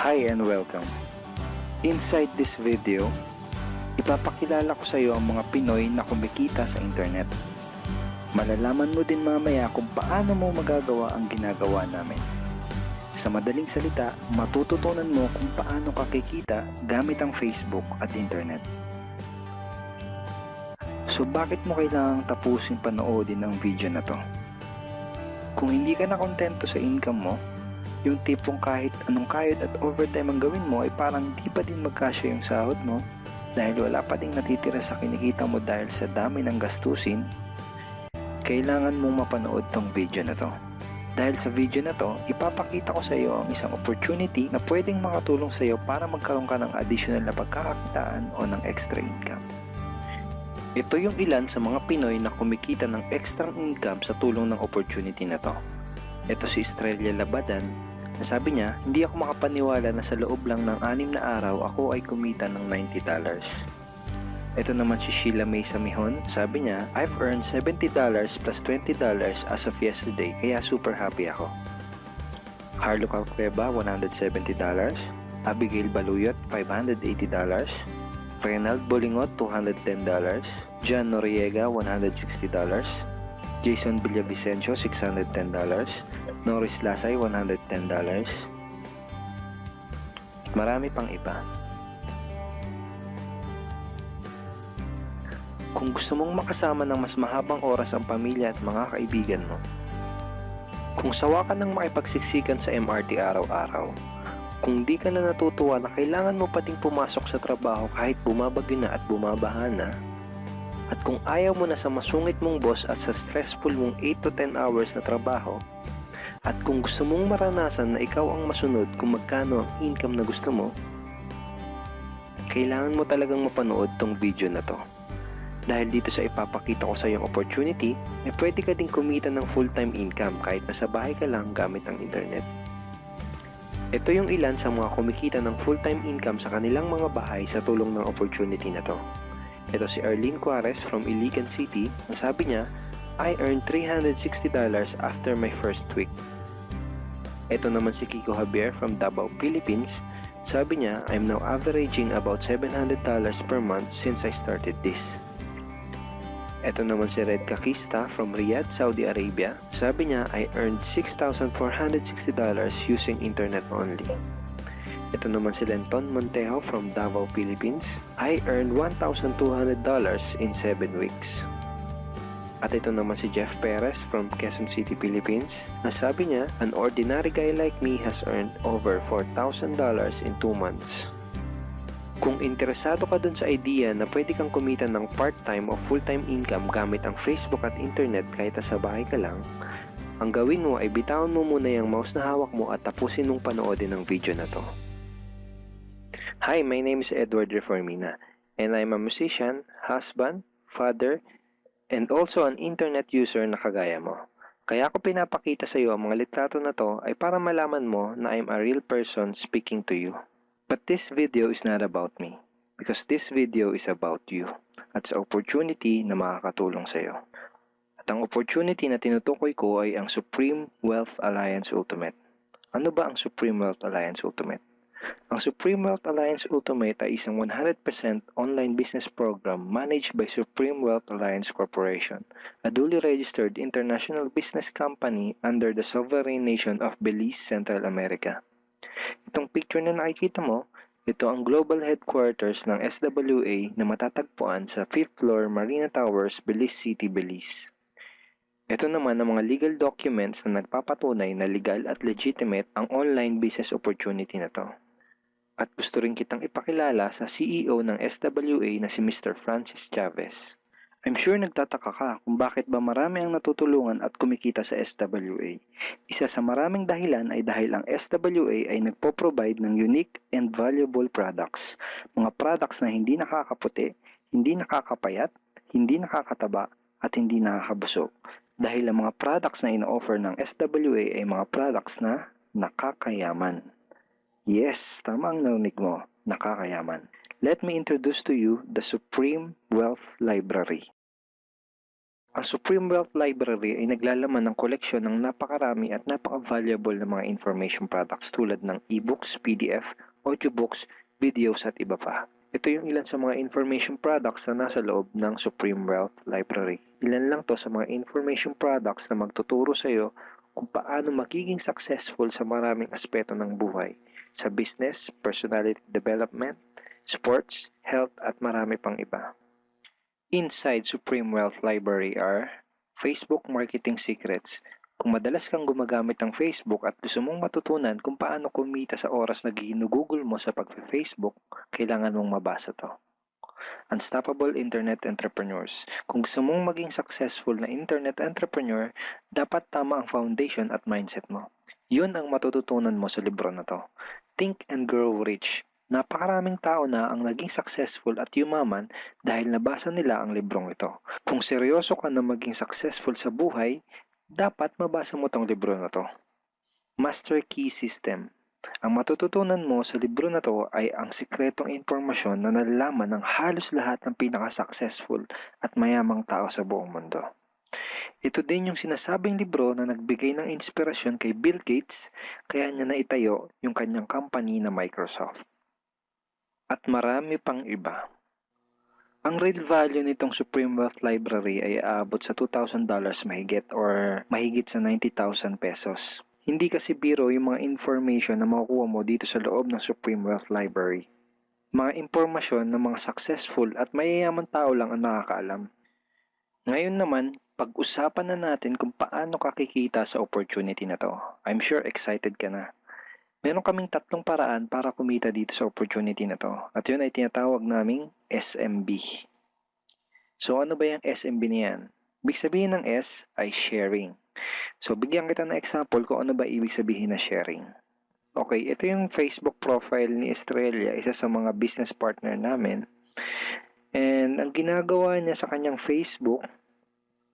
Hi and welcome. Inside this video, ipapakilala ko sa iyo ang mga Pinoy na kumikita sa internet. Malalaman mo din mamaya kung paano mo magagawa ang ginagawa namin. Sa madaling salita, matututunan mo kung paano ka kikita gamit ang Facebook at internet. So bakit mo kailangang tapusin panoodin ang video na to? Kung hindi ka na kontento sa income mo, yung tipong kahit anong kayod at overtime ang gawin mo ay parang di pa din magkasya yung sahod mo dahil wala pa ding natitira sa kinikita mo dahil sa dami ng gastusin, kailangan mong mapanood tong video na to. Dahil sa video na to, ipapakita ko sa iyo ang isang opportunity na pwedeng makatulong sa iyo para magkaroon ka ng additional na pagkakakitaan o ng extra income. Ito yung ilan sa mga Pinoy na kumikita ng extra income sa tulong ng opportunity na to. Ito si Estrella Labadan. Sabi niya, hindi ako makapaniwala na sa loob lang ng 6 na araw ako ay kumita ng $90. Ito naman si Sheila May Samihon. Sabi niya, I've earned $70 plus $20 as of yesterday kaya super happy ako. Harlo Calcreba, $170. Abigail Baluyot, $580. Reynald Bolingot, $210. John Noriega, $160. Jason Villavicencio, $610. Norris Lasay, $110. Marami pang iba. Kung gusto mong makasama ng mas mahabang oras ang pamilya at mga kaibigan mo, kung sawa ka ng makipagsiksikan sa MRT araw-araw, kung di ka na natutuwa na kailangan mo pating pumasok sa trabaho kahit bumabagyo na at bumabaha na, at kung ayaw mo na sa masungit mong boss at sa stressful mong 8 to 10 hours na trabaho, at kung gusto mong maranasan na ikaw ang masunod kung magkano ang income na gusto mo, kailangan mo talagang mapanood tong video na to. Dahil dito sa ipapakita ko sa iyong opportunity, ay pwede ka ding kumita ng full-time income kahit nasa bahay ka lang gamit ang internet. Ito yung ilan sa mga kumikita ng full-time income sa kanilang mga bahay sa tulong ng opportunity na to. Ito si Arlene Juarez from Iligan City. Sabi niya, I earned $360 after my first week. Ito naman si Kiko Javier from Davao, Philippines. Sabi niya, I'm now averaging about $700 per month since I started this. Ito naman si Red Kakista from Riyadh, Saudi Arabia. Sabi niya, I earned $6,460 using internet only. Ito naman si Lenton Montejo from Davao, Philippines. I earned $1,200 in 7 weeks. At ito naman si Jeff Perez from Quezon City, Philippines. Sabi niya, an ordinary guy like me has earned over $4,000 in 2 months. Kung interesado ka dun sa idea na pwede kang kumita ng part-time o full-time income gamit ang Facebook at internet kahit sa bahay ka lang, ang gawin mo ay bitawan mo muna yung mouse na hawak mo at tapusin mong panoodin ang video na to. Hi, my name is Edward Reformina and I'm a musician, husband, father, and also an internet user na kagaya mo. Kaya ako pinapakita sa iyo ang mga litrato na to ay para malaman mo na I'm a real person speaking to you. But this video is not about me because this video is about you at sa opportunity na makakatulong sa iyo. At ang opportunity na tinutukoy ko ay ang Supreme Wealth Alliance Ultimate. Ano ba ang Supreme Wealth Alliance Ultimate? Ang Supreme Wealth Alliance Ultimate ay isang 100% online business program managed by Supreme Wealth Alliance Corporation, a duly registered international business company under the sovereign nation of Belize, Central America. Itong picture na nakikita mo, ito ang global headquarters ng SWA na matatagpuan sa 5th floor Marina Towers, Belize City, Belize. Ito naman ang mga legal documents na nagpapatunay na legal at legitimate ang online business opportunity na to. At gusto rin kitang ipakilala sa CEO ng SWA na si Mr. Francis Chavez. I'm sure nagtataka ka kung bakit ba marami ang natutulungan at kumikita sa SWA. Isa sa maraming dahilan ay dahil ang SWA ay nagpo-provide ng unique and valuable products. Mga products na hindi nakakaputi, hindi nakakapayat, hindi nakakataba, at hindi nakakabusog. Dahil ang mga products na ino-offer ng SWA ay mga products na nakakayaman. Yes, tama ang narinig mo, nakakayaman. Let me introduce to you the Supreme Wealth Library. Ang Supreme Wealth Library ay naglalaman ng koleksyon ng napakarami at napaka-valuable na mga information products tulad ng e-books, PDF, audiobooks, videos at iba pa. Ito yung ilan sa mga information products na nasa loob ng Supreme Wealth Library. Ilan lang to sa mga information products na magtuturo sa iyo kung paano magiging successful sa maraming aspeto ng buhay, sa business, personality development, sports, health at marami pang iba. Inside Supreme Wealth Library are Facebook Marketing Secrets. Kung madalas kang gumagamit ng Facebook at gusto mong matutunan kung paano kumita sa oras na ginugugol mo sa pag-Facebook, kailangan mong mabasa to. Unstoppable Internet Entrepreneurs. Kung gusto mong maging successful na internet entrepreneur, dapat tama ang foundation at mindset mo. Yun ang matututunan mo sa libro na to. Think and Grow Rich. Napakaraming tao na ang naging successful at yumaman dahil nabasa nila ang librong ito. Kung seryoso ka na maging successful sa buhay, dapat mabasa mo tong libro na to. Master Key System. Ang matututunan mo sa libro na to ay ang sikretong impormasyon na nalalaman ng halos lahat ng pinaka-successful at mayamang tao sa buong mundo. Ito din yung sinasabing libro na nagbigay ng inspirasyon kay Bill Gates kaya niya naitayo yung kanyang company na Microsoft. At marami pang iba. Ang real value nitong Supreme Wealth Library ay aabot sa $2,000 mahigit or mahigit sa 90,000 pesos. Hindi kasi biro yung mga information na makukuha mo dito sa loob ng Supreme Wealth Library. Mga impormasyon ng mga successful at mayayaman tao lang ang nakakaalam. Ngayon naman, pag-usapan na natin kung paano ka kikita sa opportunity na to. I'm sure excited ka na. Meron kaming 3 paraan para kumita dito sa opportunity na to. At yun ay tinatawag naming SMB. So ano ba yung SMB niyan? Ibig sabihin ng S ay sharing. So bigyan kita ng example kung ano ba ibig sabihin na sharing. Okay, ito yung Facebook profile ni Estrella, isa sa mga business partner namin. And ang ginagawa niya sa kanyang Facebook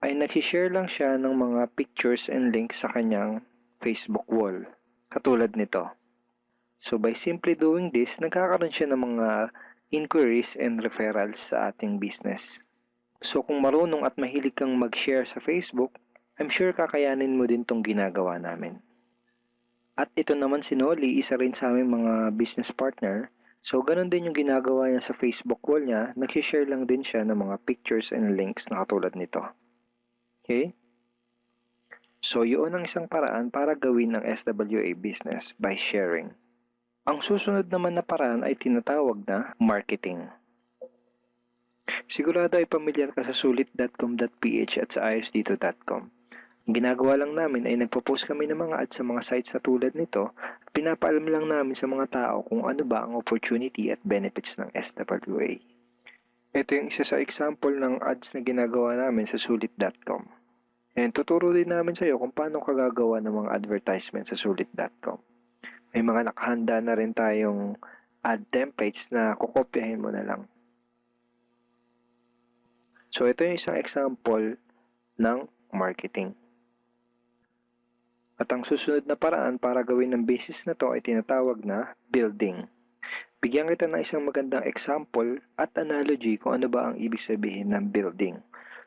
ay nag-share lang siya ng mga pictures and links sa kanyang Facebook wall. Katulad nito. So by simply doing this, nagkakaroon siya ng mga inquiries and referrals sa ating business. So kung marunong at mahilig kang mag-share sa Facebook, I'm sure kakayanin mo din tong ginagawa namin. At ito naman si Nolly, isa rin sa aming mga business partner. So ganun din yung ginagawa niya sa Facebook wall niya, nag-share lang din siya ng mga pictures and links na katulad nito. Okay? So yun ang isang paraan para gawin ng SWA business by sharing. Ang susunod naman na paraan ay tinatawag na marketing. Sigurado ay pamilyar ka sa sulit.com.ph at sa ayosdito.com. Ang ginagawa lang namin ay nagpo-post kami ng mga ads sa mga sites na tulad nito at pinapaalam lang namin sa mga tao kung ano ba ang opportunity at benefits ng SWA. Ito yung isa sa example ng ads na ginagawa namin sa sulit.com. And tuturo din namin sa iyo kung paano ka gagawa ng mga advertisement sa sulit.com. May mga nakahanda na rin tayong ad templates na kukopyahin mo na lang. So ito yung isang example ng marketing. At ang susunod na paraan para gawin ng business na to ay tinatawag na building. Bigyan kita ng isang magandang example at analogy kung ano ba ang ibig sabihin ng building.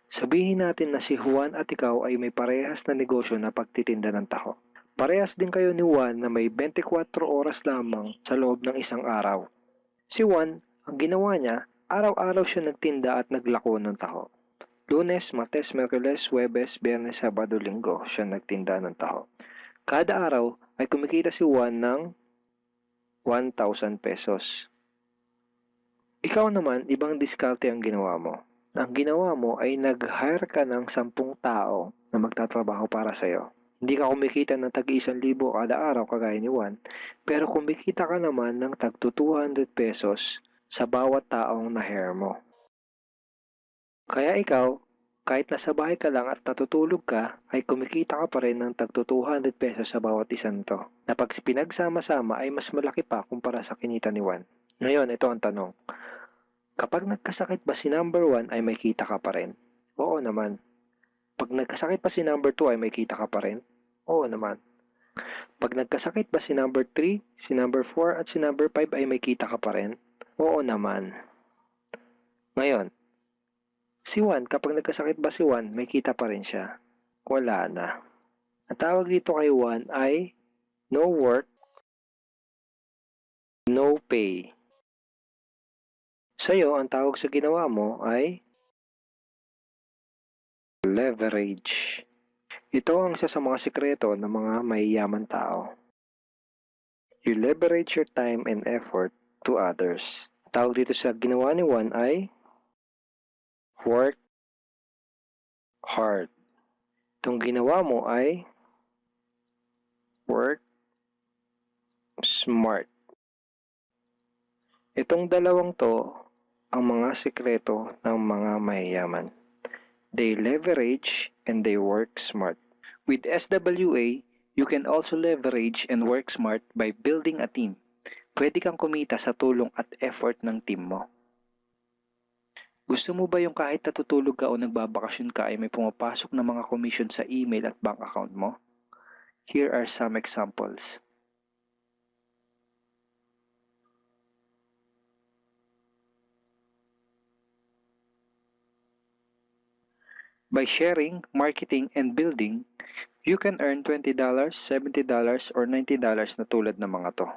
Sabihin natin na si Juan at ikaw ay may parehas na negosyo na pagtitinda ng taho. Parehas din kayo ni Juan na may 24 oras lamang sa loob ng isang araw. Si Juan, ang ginawa niya, araw-araw siya nagtinda at naglako ng taho. Lunes, Martes, Miyerkules, Huwebes, Biyernes, Sabado, Linggo siya nagtinda ng taho. Kada araw ay kumikita si Juan ng 1,000 pesos. Ikaw naman, ibang diskarte ang ginawa mo. Ang ginawa mo ay nag-hire ka ng 10 tao na magtatrabaho para sa'yo. Hindi ka kumikita ng tag-1,000 kada araw kagaya ni Juan, pero kumikita ka naman ng tag 200 pesos sa bawat taong na-hire mo. Kaya ikaw, kahit nasa bahay ka lang at natutulog ka, ay kumikita ka pa rin ng tag 200 pesos sa bawat isang to, na pag pinagsama-sama ay mas malaki pa kumpara sa kinita ni Juan. Ngayon, ito ang tanong. Kapag nagkasakit ba si number 1 ay may kita ka pa rin? Oo naman. Pag nagkasakit pa si number 2 ay may kita ka pa rin? Oo naman. Pag nagkasakit ba si number 3, si number 4 at si number 5 ay may kita ka pa rin? Oo naman. Ngayon, Si Juan, kapag nagkasakit ba si Juan, may kita pa rin siya? Wala na. Ang tawag dito kay Juan ay no work, no pay. Sa'yo, ang tawag sa ginawa mo ay leverage. Ito ang isa sa mga sikreto ng mga mayayaman tao. You leverage your time and effort to others. Tawag dito sa ginawa ni Juan ay work hard. Itong ginawa mo ay work smart. Itong dalawang to ang mga sikreto ng mga mayayaman. They leverage and they work smart. With SWA, you can also leverage and work smart by building a team. Pwede kang kumita sa tulong at effort ng team mo. Gusto mo ba yung kahit natutulog ka o nagbabakasyon ka ay may pumapasok na mga commission sa email at bank account mo? Here are some examples. By sharing, marketing, and building, you can earn $20, $70, or $90 na tulad ng mga to.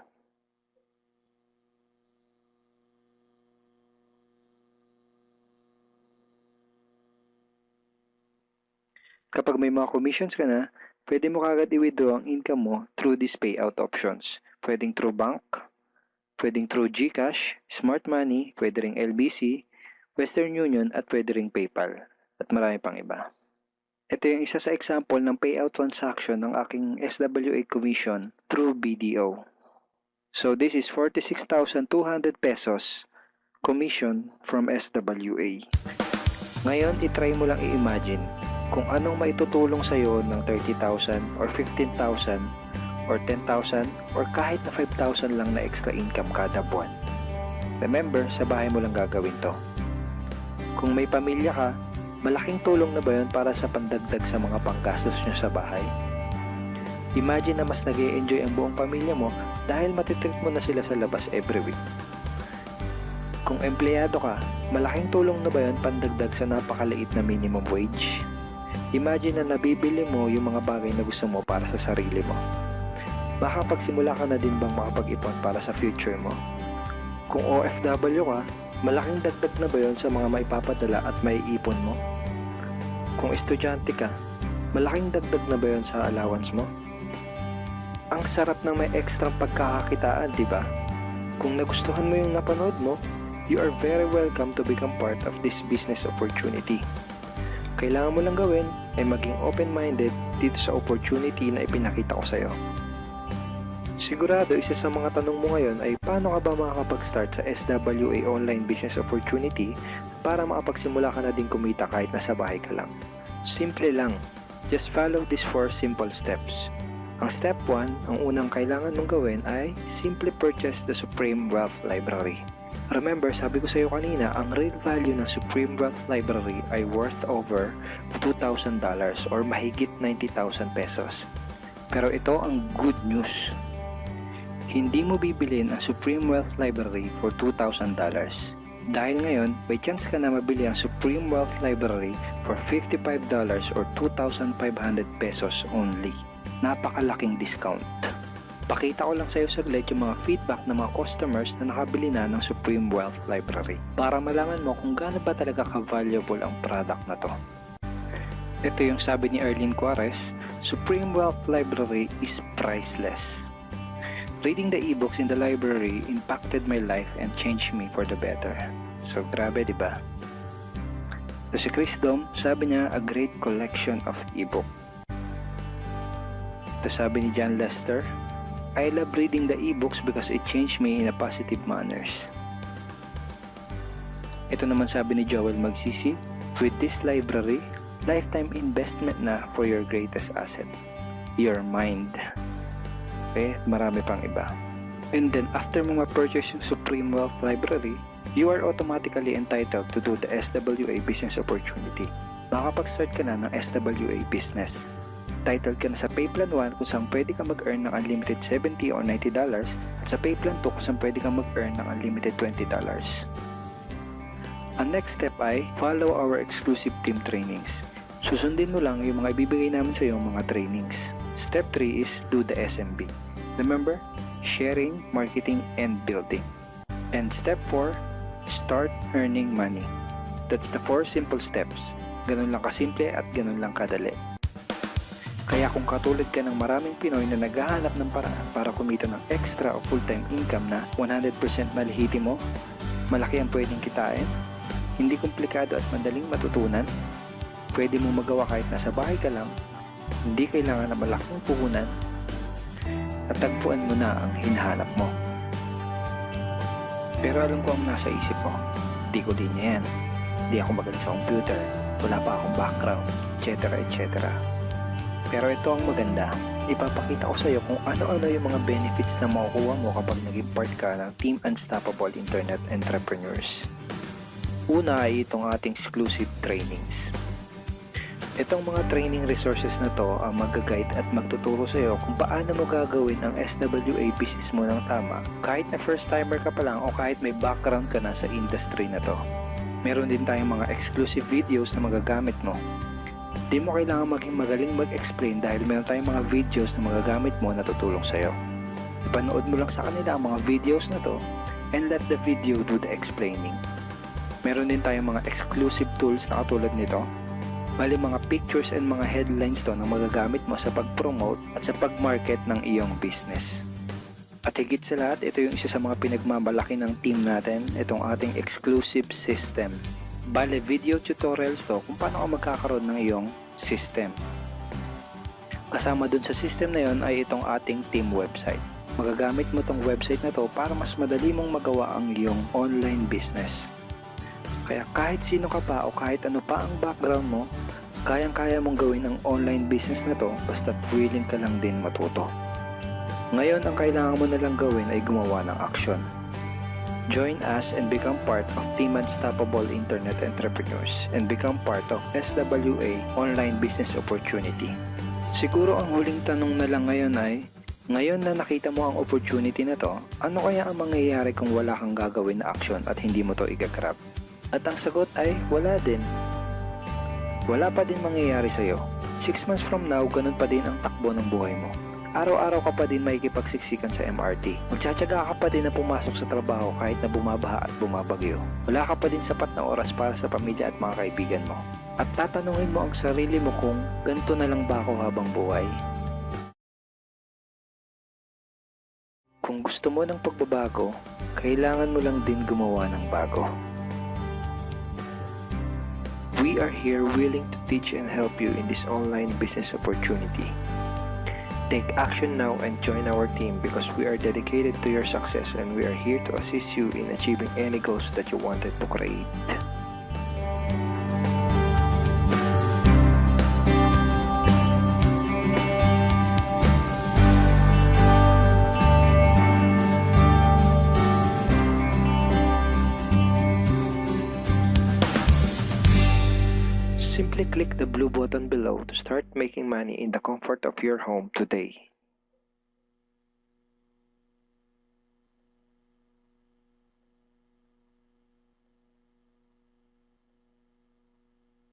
Kapag may mga commissions ka na, pwede mo kagad i-withdraw ang income mo through these payout options. Pwedeng through bank, pwedeng through GCash, Smart Money, pwede ring LBC, Western Union, at pwede ring PayPal. At marami pang iba. Ito yung isa sa example ng payout transaction ng aking SWA commission through BDO. So this is 46,200 pesos commission from SWA. Ngayon, itry mo lang i-imagine kung anong maitutulong sa'yo ng 30,000 or 15,000 or 10,000 or kahit na 5,000 lang na extra income kada buwan. Remember, sa bahay mo lang gagawin to. Kung may pamilya ka, malaking tulong na ba yun para sa pandagdag sa mga panggastos nyo sa bahay? Imagine na mas nag-e-enjoy ang buong pamilya mo dahil matitreat mo na sila sa labas every week. Kung empleyado ka, malaking tulong na ba yun pandagdag sa napakaliit na minimum wage? Imagine na nabibili mo yung mga bagay na gusto mo para sa sarili mo. Makapagsimula ka na din bang makapag-ipon para sa future mo? Kung OFW ka, malaking dagdag na ba yun sa mga maipapadala at maiipon mo? Kung estudyante ka, malaking dagdag na ba yun sa allowance mo? Ang sarap ng may extra pagkakakitaan, di ba? Kung nagustuhan mo yung napanood mo, you are very welcome to become part of this business opportunity. Kailangan mo lang gawin ay maging open-minded dito sa opportunity na ipinakita ko sa'yo. Sigurado isa sa mga tanong mo ngayon ay paano ka ba makakapag-start sa SWA online business opportunity para makapagsimula ka na din kumita kahit nasa bahay ka lang. Simple lang. Just follow these 4 simple steps. Ang step 1, ang unang kailangan mong gawin ay simply purchase the Supreme Wealth Library. Remember, sabi ko sa iyo kanina, ang real value ng Supreme Wealth Library ay worth over $2,000 or mahigit 90,000 pesos. Pero ito ang good news. Hindi mo bibilin ang Supreme Wealth Library for $2,000. Dahil ngayon, may chance ka na mabili ang Supreme Wealth Library for $55 or 2,500 pesos only. Napakalaking discount. Pakita ko lang sa iyo saglit yung mga feedback ng mga customers na nakabili na ng Supreme Wealth Library para malaman mo kung gaano ba talaga ka-valuable ang product na to. Ito yung sabi ni Erlyn Juarez, Supreme Wealth Library is priceless. Reading the ebooks in the library impacted my life and changed me for the better. So grabe, di ba? Ito si Chris Dom, sabi niya, a great collection of ebook. Ito sabi ni John Lester, I love reading the ebooks because it changed me in a positive manners. Ito naman sabi ni Joel Magsisi, with this library, lifetime investment na for your greatest asset, your mind. Okay, marami pang iba. And then after mo ma-purchase yung Supreme Wealth Library, you are automatically entitled to do the SWA business opportunity. Makapag-start ka na ng SWA business. Titled ka na sa Payplan 1 kung saan pwede ka mag-earn ng unlimited $70 or $90 at sa Payplan 2 kung saan pwede ka mag-earn ng unlimited $20. Ang next step ay follow our exclusive team trainings. Susundin mo lang yung mga ibibigay namin sa iyo mga trainings. Step 3 is do the SMB. Remember, sharing, marketing, and building. And step 4, start earning money. That's the 4 simple steps. Ganun lang kasimple at ganun lang kadali. Kaya kung katulad ka ng maraming Pinoy na naghahanap ng paraan para kumita ng extra o full-time income na 100% malihiti mo, malaki ang pwedeng kitain, hindi komplikado at madaling matutunan, pwede mo magawa kahit nasa bahay ka lang, hindi kailangan na malaking puhunan, at tagpuan mo na ang hinahanap mo. Pero alam ko ang nasa isip mo, di ko din yan, di ako magaling sa computer, wala pa akong background, etc. etc. Pero ito ang maganda, ipapakita ko sa iyo kung ano-ano yung mga benefits na makukuha mo kapag naging part ka ng Team Unstoppable Internet Entrepreneurs. Una ay itong ating exclusive trainings. Itong mga training resources na to ang mag-guide at magtuturo sa iyo kung paano mo gagawin ang SWA business mo ng tama kahit na first timer ka pa lang o kahit may background ka na sa industry na to. Meron din tayong mga exclusive videos na magagamit mo. Di mo kailangan maging magaling mag-explain dahil meron tayong mga videos na magagamit mo na tutulong sa iyo. Ipanood mo lang sa kanila ang mga videos na to and let the video do the explaining. Meron din tayong mga exclusive tools na katulad nito. Bali mga pictures and mga headlines to na magagamit mo sa pag-promote at sa pag-market ng iyong business. At higit sa lahat, ito yung isa sa mga pinagmamalaki ng team natin, itong ating exclusive system. Bale, video tutorials to kung paano ka magkakaroon ng iyong system. Kasama dun sa system na yon ay itong ating team website. Magagamit mo tong website na to para mas madali mong magawa ang iyong online business. Kaya kahit sino ka pa o kahit ano pa ang background mo, kayang-kaya mong gawin ang online business na to basta't willing ka lang din matuto. Ngayon, ang kailangan mo na lang gawin ay gumawa ng aksyon. Join us and become part of Team Unstoppable Internet Entrepreneurs and become part of SWA Online Business Opportunity. Siguro ang huling tanong na lang ngayon ay, ngayon na nakita mo ang opportunity na to, ano kaya ang mangyayari kung wala kang gagawin na aksyon at hindi mo to igagrab? At ang sagot ay, wala din. Wala pa din mangyayari sa'yo. 6 months from now, ganun pa din ang takbo ng buhay mo. Araw-araw ka pa din makikipagsiksikan sa MRT. Magtsatsaga ka pa din na pumasok sa trabaho kahit na bumabaha at bumabagyo. Wala ka pa din sapat na oras para sa pamilya at mga kaibigan mo. At tatanungin mo ang sarili mo kung ganito na lang ba ako habang buhay? Kung gusto mo ng pagbabago, kailangan mo lang din gumawa ng bago. We are here willing to teach and help you in this online business opportunity. Take action now and join our team because we are dedicated to your success and we are here to assist you in achieving any goals that you wanted to create. Simply click the blue button below to start making money in the comfort of your home today.